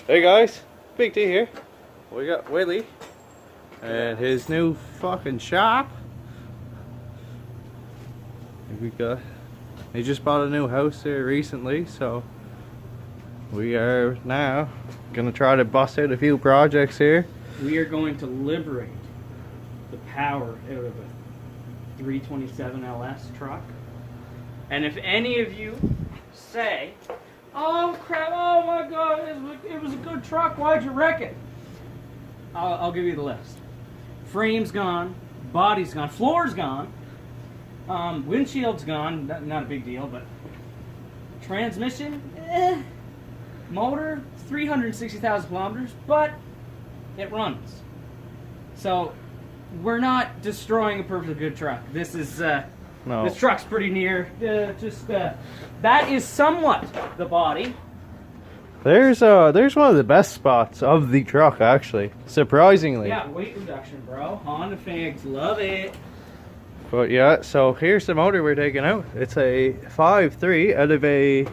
Hey guys, Big T here. We got Willie and his new fucking shop. He just bought a new house here recently, so we are now gonna try to bust out a few projects here. We are going to liberate the power out of a 327 LS truck. And if any of you say, "Oh crap, oh my god, it was a good truck, why'd you wreck it?" I'll give you the list. Frame's gone, body's gone, floor's gone, windshield's gone, not a big deal, but transmission, motor, 360,000 kilometers, but it runs. So we're not destroying a perfectly good truck. This is No. This truck's pretty near. That is somewhat the body. There's one of the best spots of the truck, actually, surprisingly. Yeah, weight reduction, bro. Honda fags love it. But yeah, so here's the motor we're taking out. It's a 5.3 out of a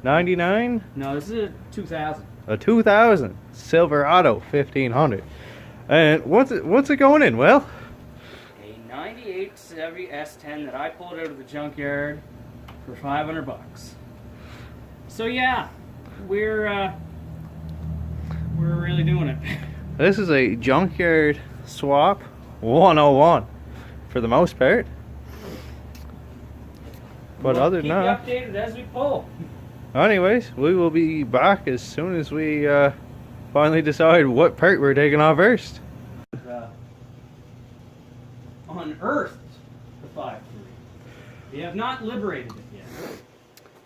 99. No, this is a 2000. A 2000 Silverado 1500. And what's it going in? Well, A 98 Chevy S10 that I pulled out of the junkyard for $500. So yeah, we're really doing it. this is a junkyard swap 101 for the most part. But We'll other than that, keep you updated as we pull. anyways, we will be back as soon as we finally decide what part we're taking off first. Unearthed the 5.3. We have not liberated it yet.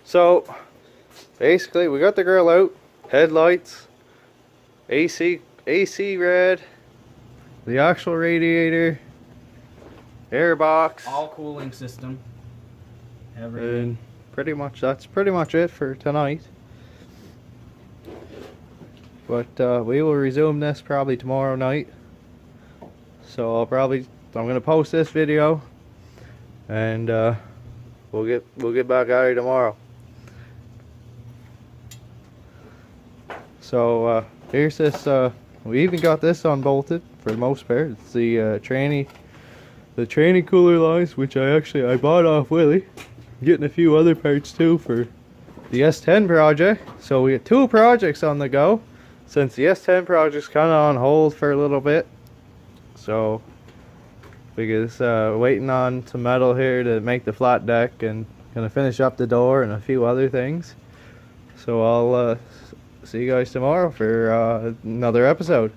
So basically, we got the grill out, headlights, AC red, the actual radiator, air box, All cooling system. Everything. and that's pretty much it for tonight. But we will resume this probably tomorrow night. So I'm gonna post this video, and we'll get back at it tomorrow. So here's this. We even got this unbolted for the most part. It's the tranny cooler lines, which I bought off Willie. Getting a few other parts too for the S10 project. So we got two projects on the go, since the S10 project's kind of on hold for a little bit. So because waiting on some metal here to make the flat deck, and gonna finish up the door and a few other things. So I'll see you guys tomorrow for another episode.